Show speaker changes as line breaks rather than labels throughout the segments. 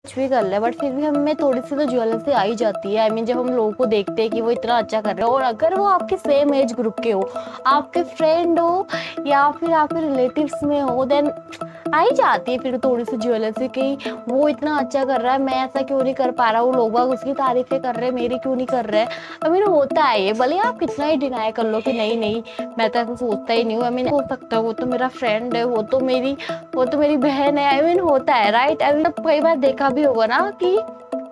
कुछ भी कर ले, बट फिर भी हमें थोड़ी सी तो ज्वेलरी आ ही जाती है। जब हम लोगों को देखते हैं कि वो इतना अच्छा कर रहे हो और अगर वो आपके सेम एज ग्रुप के हो, आपके फ्रेंड हो या फिर आपके रिलेटिव्स में हो, देन आ ही जाती है फिर थोड़ी सी ज्वेलरी की। वो इतना अच्छा कर रहा है, मैं ऐसा क्यों नहीं कर पा रहा हूँ, लोग बाग उसकी तारीफें कर रहे हैं, मेरी क्यों नहीं कर रहे हैं। होता है ये, भले आप कितना ही डिनाई कर लो कि नहीं नहीं मैं तो ऐसा सोचता ही नहीं हूँ। हो सकता है वो तो मेरा फ्रेंड है, वो तो मेरी बहन है। होता है राइट। कई बार देखा भी होगा ना कि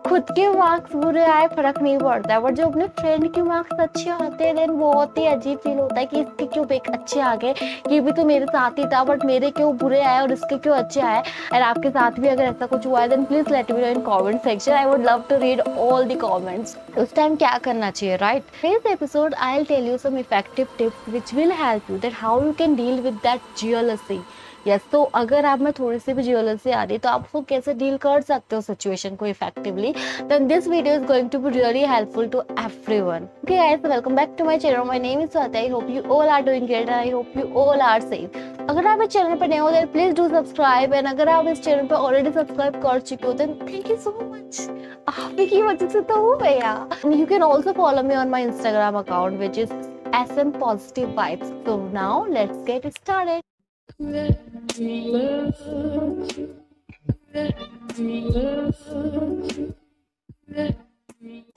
खुद के मार्क्स बुरे आए फर्क नहीं पड़ता है, बट जो अपने फ्रेंड के मार्क्स अच्छे आते हैं देन बहुत ही अजीब फील होता है कि इसके क्यों अच्छे आ गए, ये भी तो मेरे साथ ही था बट मेरे क्यों बुरे आए और इसके क्यों अच्छे आए। और आपके साथ भी अगर ऐसा कुछ हुआ है then please let me know in comment section. I would love to read all the comments. उस टाइम क्या करना चाहिए, right? This episode I will tell you some effective tips which will help you that how you can deal with that jealousy. Yes, तो अगर आप में थोड़ी सी भी ज्वेलरी आ रही है तो आप उसको कैसे डील कर सकते हो सिचुएशन को effectively, then this video is going to be really helpful to everyone. Okay guys, welcome back to my channel. My name is Swati. I hope you all are doing great and I hope you all are safe. अगर आप इस channel पर नए हो then please do subscribe, and अगर आप इस channel पर ऑलरेडी सब्सक्राइब कर चुके हो then thank you so much. आप ही की वजह से तो हो गया। You can also follow me on my Instagram account which is SM Positive Vibes. So now let's get started.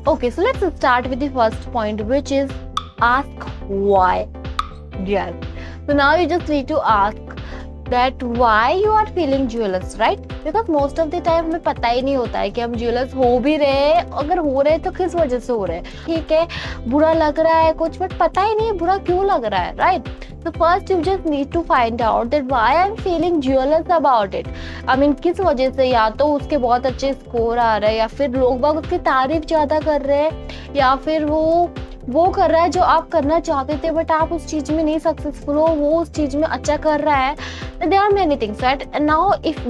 Okay, so let's start with the first point, which is ask why. Yes, so now you just need to ask that why you are feeling jealous, right? Because most of the time हमें पता ही नहीं होता है कि हम jealous हो भी रहे हैं, अगर हो रहे हैं तो किस वजह से हो रहे हैं। ठीक है, बुरा लग रहा है कुछ बट पता ही नहीं है बुरा क्यों लग रहा है, right? So first you just need to find out that why I'm feeling jealous about it. किस वजह से, या तो उसके बहुत अच्छे स्कोर आ रहे हैं या फिर लोग बाग उसकी तारीफ ज्यादा कर रहे हैं या फिर वो कर रहा है जो आप करना चाहते थे बट आप उस चीज में नहीं सक्सेसफुल हो, वो उस चीज में अच्छा कर रहा है। There are many things, right? And now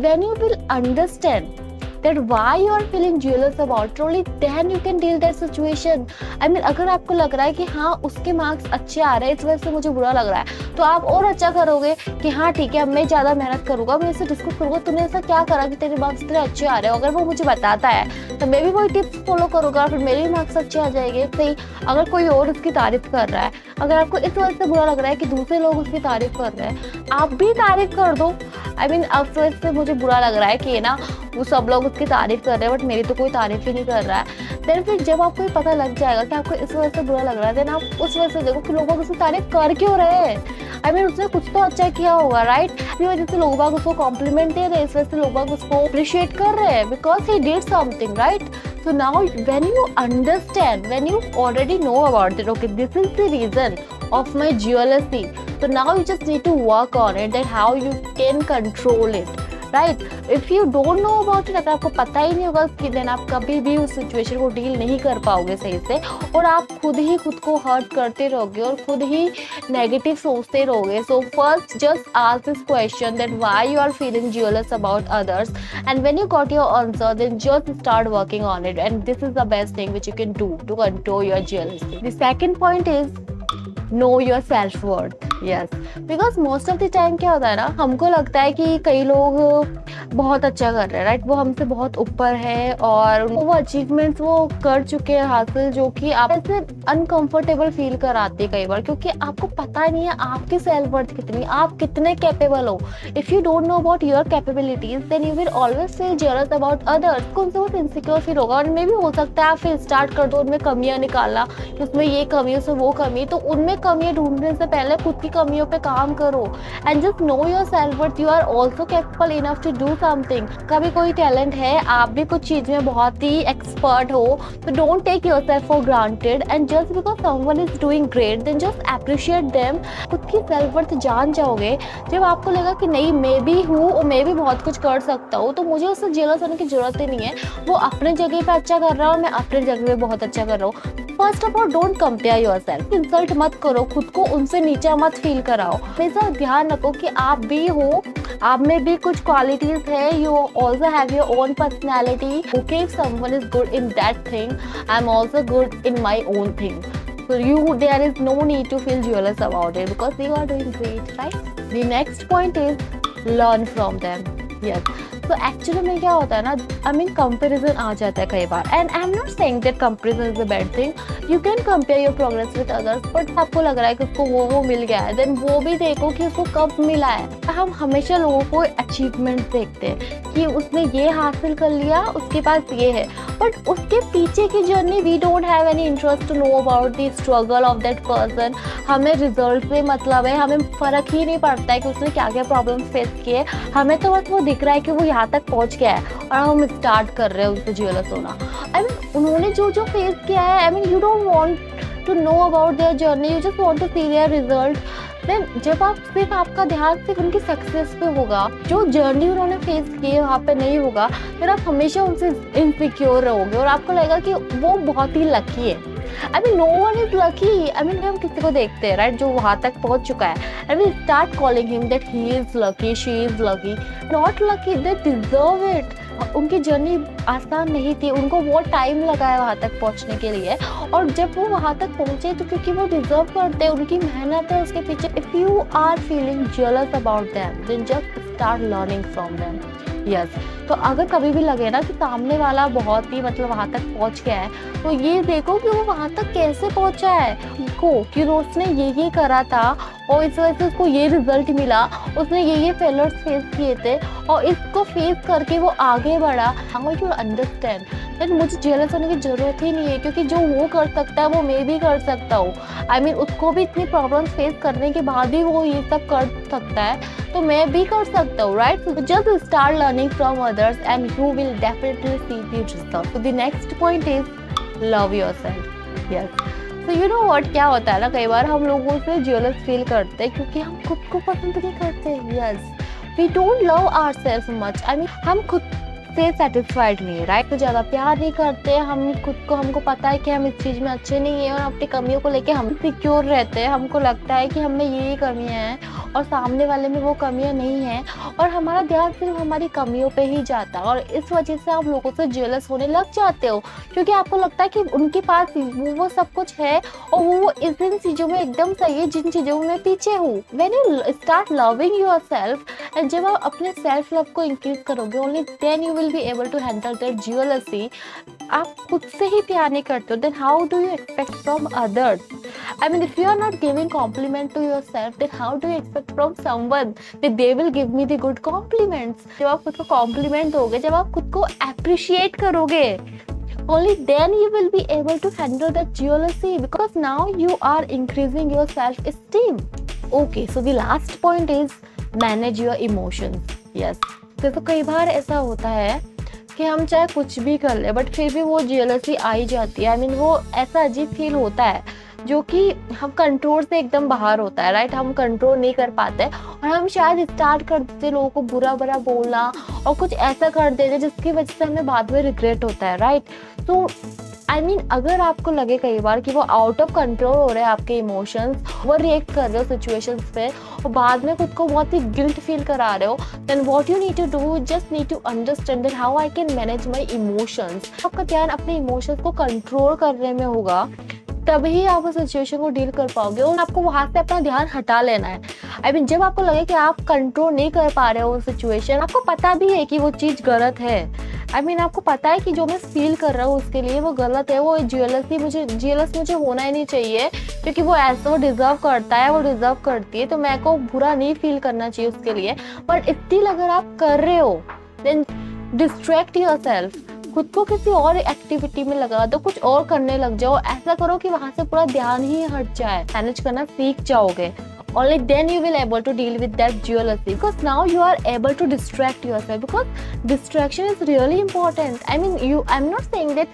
when you will understand that why you are feeling jealous about, only then you can deal that situation. अगर आपको लग रहा है कि हाँ उसके मार्क्स अच्छे आ रहे हैं इस वजह से मुझे बुरा लग रहा है, तो आप और अच्छा करोगे कि हाँ ठीक है अब मैं ज्यादा मेहनत करूंगा, मैं इससे डिस्कस करूंगा तूने ऐसा क्या करा कि तेरे मार्क्स इतने अच्छे आ रहे हो। अगर वो मुझे बताता है तो मैं भी वही टिप्स फॉलो करूंगा, फिर मेरे भी मार्क्स अच्छे आ जाएंगे। सही, अगर कोई और उसकी तारीफ कर रहा है, अगर आपको इस वजह से बुरा लग रहा है कि दूसरे लोग उसकी तारीफ कर रहे हैं, आप भी तारीफ कर दो। अब तो इससे मुझे बुरा लग रहा है कि ना वो सब लोग उसकी तारीफ कर रहे हैं बट मेरी तो कोई तारीफ ही नहीं कर रहा है। देन फिर जब आपको पता लग जाएगा कि आपको इस वजह से बुरा लग रहा है, देन आप उस वजह से देखो कि लोग उसकी तारीफ कर क्यों रहे हैं। उसने कुछ तो अच्छा किया होगा, राइट? इसी वजह से लोग बाग उसको कॉम्प्लीमेंट दे रहे हैं, इस वजह से लोग बाग उसको अप्रिशिएट कर रहे हैं because he did something, right? So now when you understand, when you already know about it, okay, this is the reason of my jealousy, so now you just need to work on it, that how you can control it, right? If you don't know about it, अगर आपको पता ही नहीं होगा कि then आप कभी भी उस सिचुएशन को डील नहीं कर पाओगे सही से और आप खुद ही खुद को हर्ट करते रहोगे और खुद ही नेगेटिव सोचते रहोगे। So first just ask this question that why you are feeling jealous about others, and when you got your answer then just start working on it, and this is the best thing which you can do to control your jealousy. The second point is know your self worth. Yes, because most of the time क्या होता है ना, हमको लगता है कि कई लोग बहुत अच्छा कर रहे हैं, राइट? वो हमसे बहुत ऊपर है और वो अचीवमेंट्स वो कर चुके हैं हासिल, जो कि आप ऐसे अनकंफर्टेबल फील कराते हैं कई बार, क्योंकि आपको पता नहीं है आपकी सेल्फ वर्थ कितनी, आप कितने कैपेबल हो। If you don't know about your capabilities then you will always feel jealous about others. उनसे बहुत इनसिक्योर फील होगा और उनमें भी हो सकता है आप फिर स्टार्ट कर दो उनमें कमियां निकालना कि उसमें ये कमी उसमें वो कमी, तो उनमें कमियां ढूंढने से पहले खुद की कमियों पे काम करो and just know your self worth. You are also capable enough to do something. कभी कोई टैलेंट है, आप भी कुछ चीज में बहुत ही एक्सपर्ट हो, तो don't take yourself for granted and just because someone is doing great then just appreciate them. खुद की सेल्फ वर्थ जान जाओगे जब आपको लगा कि नहीं मैं भी हूँ और मैं भी बहुत कुछ कर सकता हूँ, तो मुझे उससे जेलस होने की जरूरत ही नहीं है। वो अपने जगह पे अच्छा कर रहा है और मैं अपने जगह पे बहुत अच्छा कर रहा हूँ। First of all don't compare yourself, insult मत करो खुद को, उनसे नीचा मत फील कराओ। हमेशा ध्यान रखो कि आप भी हो, आप में भी कुछ क्वालिटीज है, you also have your own personality. Okay, if someone is good in that thing I am also good in my own thing, so there is no need to feel jealous about it because you are doing great, right? The next point is learn from them. Yes, तो actually में क्या होता है ना, I mean comparison आ जाता है कई बार, and I am not saying that comparison is a bad thing, you can compare your progress with others, but आपको लग रहा है कि उसको वो मिल गया है, देन वो भी देखो कि उसको कब मिला है। हम हमेशा लोगों को अचीवमेंट देखते हैं कि उसने ये हासिल कर लिया, उसके पास ये है, बट उसके पीछे की journey we don't have any interest to know about the struggle of that person. हमें रिजल्ट से मतलब है, हमें फर्क ही नहीं पड़ता है कि उसने क्या क्या प्रॉब्लम फेस किए, हमें तो बस वो दिख रहा है कि वो यहाँ तक पहुँच गया है और हम स्टार्ट कर रहे हैं उससे जेलस होना। आई मीन उन्होंने जो जो फेस किया है, I mean you don't want to know about their journey, you just want to see their result. Then जब आप सिर्फ आपका ध्यान सिर्फ उनकी सक्सेस पे होगा, जो जर्नी उन्होंने फेस की है वहाँ पे नहीं होगा, फिर आप हमेशा उनसे इनसिक्योर रहोगे और आपको लगेगा कि वो बहुत ही लकी है। I mean no one is lucky. I mean हम किसी को देखते हैं राइट, जो वहाँ तक पहुँच चुका है, and we start calling him that he is lucky, she is lucky, not lucky, they deserve it. उनकी जर्नी आसान नहीं थी, उनको बहुत टाइम लगा है वहाँ तक पहुँचने के लिए, और जब वो वहाँ तक पहुँचे तो क्योंकि वो डिजर्व करते हैं, उनकी मेहनत है उसके पीछे। If you are feeling jealous about them, then just start learning from them. Yes, तो अगर कभी भी लगे ना कि सामने वाला बहुत ही मतलब वहाँ तक पहुँच गया है, तो ये देखो कि वो वहाँ तक कैसे पहुँचा है, कि उसने ये करा था और इस वजह से उसको ये रिजल्ट मिला, उसने ये फेलियर्स फेस किए थे और इसको फेस करके वो आगे बढ़ा। हाउ यू अंडरस्टैंड दैट मुझे जेलस होने की ज़रूरत ही नहीं है, क्योंकि जो वो कर सकता है वो मैं भी कर सकता हूँ। आई मीन उसको भी इतनी प्रॉब्लम्स फेस करने के बाद भी वो ये सब कर सकता है, तो मैं भी कर सकता हूँ, right? So just start learning from others and you will definitely see the result. So the next point is love yourself. Yes. So you know what, क्या होता है ना, कई बार हम लोगों से jealous फील करते हैं क्योंकि हम खुद को पसंद नहीं करते। Yes. We don't love ourselves much. I mean हम खुद से सेटिस्फाइड नहीं है, राइट? तो ज़्यादा प्यार नहीं करते हम खुद को, हमको पता है कि हम इस चीज़ में अच्छे नहीं है और अपनी कमियों को लेके हम सिक्योर रहते हैं, हमको लगता है कि हम में ये कमियां हैं और सामने वाले में वो कमियां नहीं हैं, और हमारा ध्यान सिर्फ हमारी कमियों पे ही जाता है, और इस वजह से आप लोगों से जेलस होने लग जाते हो, क्योंकि आपको लगता है कि उनके पास वो सब कुछ है और वो इन चीज़ों में एकदम सही है जिन चीज़ों में मैं पीछे हूँ। When you start loving yourself, and जब आप अपने सेल्फ लव को इंक्रीज करोगे, only then you will be able to handle their jealousy. आप खुद से ही प्यार नहीं करते हो, then how do you expect from others? I mean, if you are not giving compliment to yourself, then how do you expect from someone that they will give me the good compliments? जब आप खुद को compliment दोगे, जब आप खुद को appreciate करोगे, only then you will be able to handle that jealousy, because now you are increasing your self-esteem. Okay, so the last point is manage your emotions. Yes. तो कई बार ऐसा होता है कि हम चाहे कुछ भी कर ले बट फिर भी वो जेलसी आ ही जाती है। आई मीन वो ऐसा अजीब फील होता है जो कि हम कंट्रोल से एकदम बाहर होता है, राइट? हम कंट्रोल नहीं कर पाते और हम शायद स्टार्ट कर देते लोगों को बुरा बुरा बोलना और कुछ ऐसा कर देते जिसकी वजह से हमें बाद में रिग्रेट होता है, राइट? तो आई मीन अगर आपको लगे कई बार कि वो आउट ऑफ कंट्रोल हो रहे हैं आपके इमोशंस, वो रिएक्ट कर रहे हो सिचुएशंस पे और बाद में खुद को बहुत ही गिल्ट फील करा रहे हो, then what you need to do, just need to understand that how I can manage my emotions. आपका ध्यान अपने इमोशंस को कंट्रोल करने में होगा, तभी आप उस सिचुएशन को डील कर पाओगे और आपको वहाँ से अपना ध्यान हटा लेना है। आई मीन जब आपको लगे कि आप कंट्रोल नहीं कर पा रहे हो वो सिचुएशन, आपको पता भी है कि वो चीज़ गलत है, आई मीन आपको पता है कि जो मैं फील कर रहा हूँ उसके लिए वो गलत है, वो जेलस मुझे होना ही नहीं चाहिए क्योंकि वो ऐसा वो डिज़र्व करता है, वो डिज़र्व करती है, तो मैं को बुरा नहीं फील करना चाहिए उसके लिए। बट स्टिल अगर आप कर रहे हो देन डिस्ट्रैक्ट योरसेल्फ, खुद को किसी और एक्टिविटी में लगा दो, कुछ और करने लग जाओ, ऐसा करो कि वहां से पूरा ध्यान ही हट जाए, मैनेज करना सीख जाओगे। Only then you will able to deal with that jealousy, because now you are able to distract yourself, because distraction is really important. I mean I'm not saying that,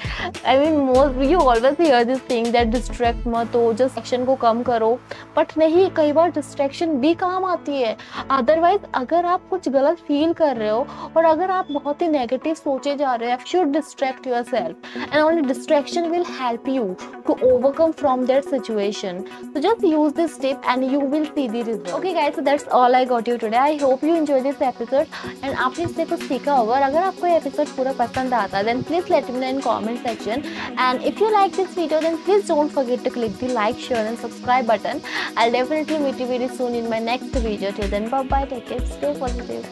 I mean you always hear this thing that distract मत हो, just distraction को कम करो, but नहीं, कई बार distraction भी काम आती है। Otherwise अगर आप कुछ गलत फील कर रहे हो और अगर आप बहुत ही नेगेटिव सोचे जा रहे हो, you should distract yourself, and only distraction will help you to overcome from that situation. So just use this tip and you will see the result. Okay guys, so that's all I got you today. I hope you enjoyed this episode and आपने इससे कुछ सीखा होगा। और अगर आपको ये episode पूरा पसंद आता है then please let me know in comment section, and if you like this video then please don't forget to click the like, share and subscribe button. I'll definitely meet you very soon in my next video. Till then, bye bye, take care, stay positive.